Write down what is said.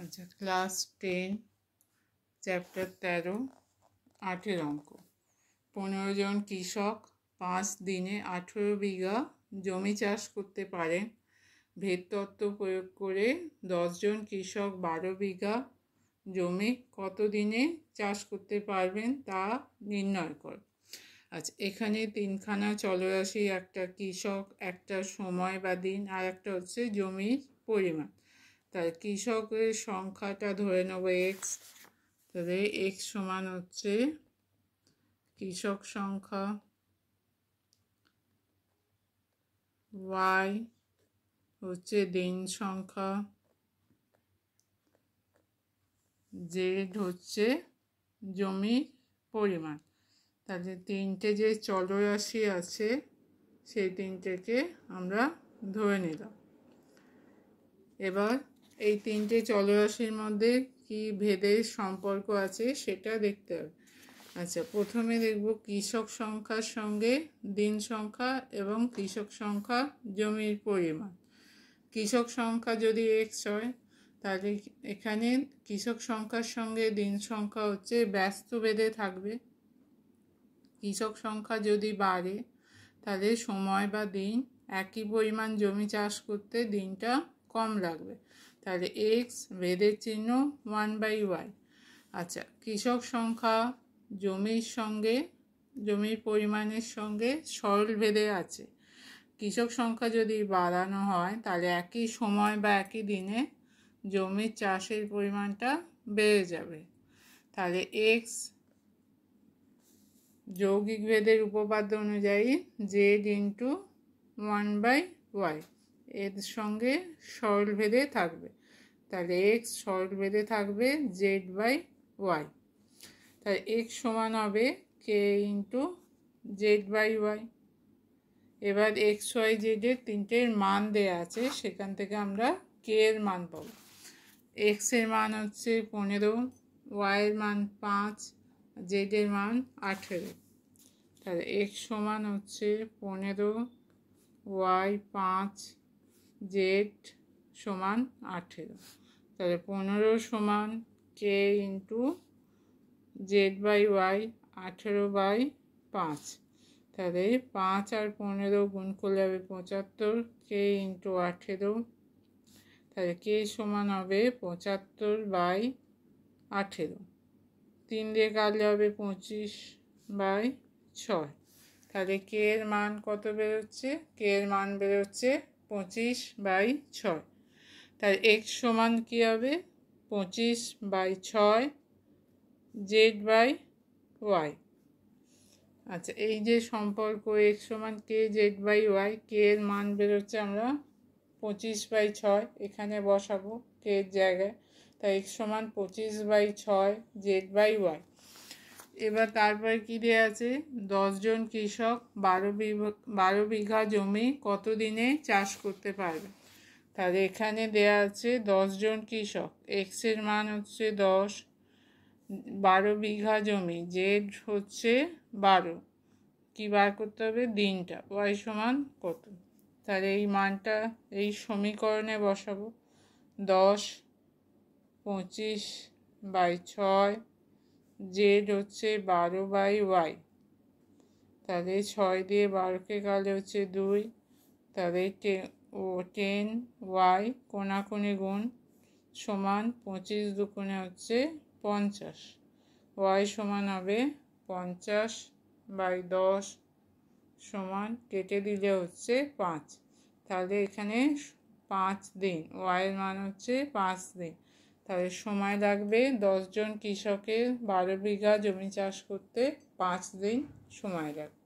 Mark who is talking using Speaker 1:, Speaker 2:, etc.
Speaker 1: আচ্ছা, class 10 chapter 13 8 অঙ্ক। 15 জন কৃষক 5 দিনে 18 বিঘা জমি চাষ করতে পারেন। ভেদ তত্ত্ব প্রয়োগ করে 10 জন কৃষক 12 বিঘা জমি কত দিনে চাষ করতে পারবেন তা নির্ণয় কর। আচ্ছা, এখানে তিনখানা চলরাশি, একটা কৃষক, একটা সময় বা দিন, আর একটা হচ্ছে জমির পরিমাণ। তাই কৃষকের সংখ্যাটা ধরে নেব এক্স। তাহলে এক্স সমান হচ্ছে কৃষক সংখ্যা, ওয়াই হচ্ছে দিন সংখ্যা, জেড হচ্ছে জমির পরিমাণ। তাহলে তিনটে যে চলরাশি আছে সেই তিনটেকে আমরা ধরে নিলাম। এবার এই তিনটে চলরাশির মধ্যে কি ভেদের সম্পর্ক আছে সেটা দেখতে হবে। আচ্ছা, প্রথমে দেখব কৃষক সংখ্যার সঙ্গে দিন সংখ্যা এবং কৃষক সংখ্যা জমির পরিমাণ। কৃষক সংখ্যা যদি এক্স হয় তাহলে এখানে কৃষক সংখ্যার সঙ্গে দিন সংখ্যা হচ্ছে ব্যস্ত ভেদে থাকবে। কৃষক সংখ্যা যদি বাড়ে তাহলে সময় বা দিন একই পরিমাণ জমি চাষ করতে দিনটা কম লাগবে। তাহলে এক্স ভেদের চিহ্ন 1/y। আচ্ছা, কৃষক সংখ্যা জমির পরিমাণের সঙ্গে সরল ভেদে আছে। কৃষক সংখ্যা যদি বাড়ানো হয় তাহলে একই সময় বা একই দিনে জমির চাষের পরিমাণটা বেড়ে যাবে। তাহলে এক্স যৌগিক ভেদের উপপাদ্য অনুযায়ী জেড ইন্টু 1/y এর সঙ্গে সরল ভেদে থাকবে। তাহলে এক্স সরল ভেদে থাকবে z/y। তাহলে এক্স সমান হবে কে ইন্টু z/y। এবার এক্স ওয়াই জেডের তিনটের মান দেয়া আছে, সেখান থেকে আমরা কে এর মান পাবো। এক্সের মান হচ্ছে 15, ওয়াইয়ের মান 5, জেডের মান 18। তাহলে এক্স সমান হচ্ছে 15, ওয়াই 5, জেড সমান 18। তাহলে 15 সমান কে ইন্টু z/y, 18/5। তাহলে 5 আর 15 গুণ করলে হবে 75, কে ইন্টু 18। তাহলে কে সমান হবে 75/18। 3 দিয়ে কাটলে হবে 25/6। তাহলে কে এর মান কত বেরোচ্ছে? কে এর মান বেরোচ্ছে 25/6। তাহলে এক্স সমান কী হবে? 25/6 z/y। আচ্ছা, এই যে সম্পর্ক এক্স সমান কে z/y, কে এর মান বেরোচ্ছে আমরা 25/6, এখানে বসাবো কে এর জায়গায়। তাই এক্স সমান 25/6 z/y। এবার তারপরে কী দেওয়া আছে? 10 জন কৃষক 12 বিঘা জমি কত দিনে চাষ করতে পারবে। তাহলে এখানে দেওয়া আছে 10 জন কৃষক, এক্সের মান হচ্ছে 10, 12 বিঘা জমি, জেড হচ্ছে 12, কি বার করতে হবে? দিনটা। ওয়াই সমান কত? তাহলে এই মানটা এই সমীকরণে বসাবো। 10 25/6, জেড হচ্ছে 12/y। তাহলে 6 দিয়ে 12কে কাটলে হচ্ছে 2। তাহলে 10y কোণাকুণি গুণ সমান 25 দুগুণে হচ্ছে 50। ওয়াই সমান হবে 50/10 সমান কেটে দিলে হচ্ছে 5। তাহলে এখানে 5 দিন, ওয়াইয়ের মান হচ্ছে 5 দিন। তাহলে সময় লাগবে 10 জন কৃষকের 12 বিঘা জমি চাষ করতে 5 দিন সময় লাগবে।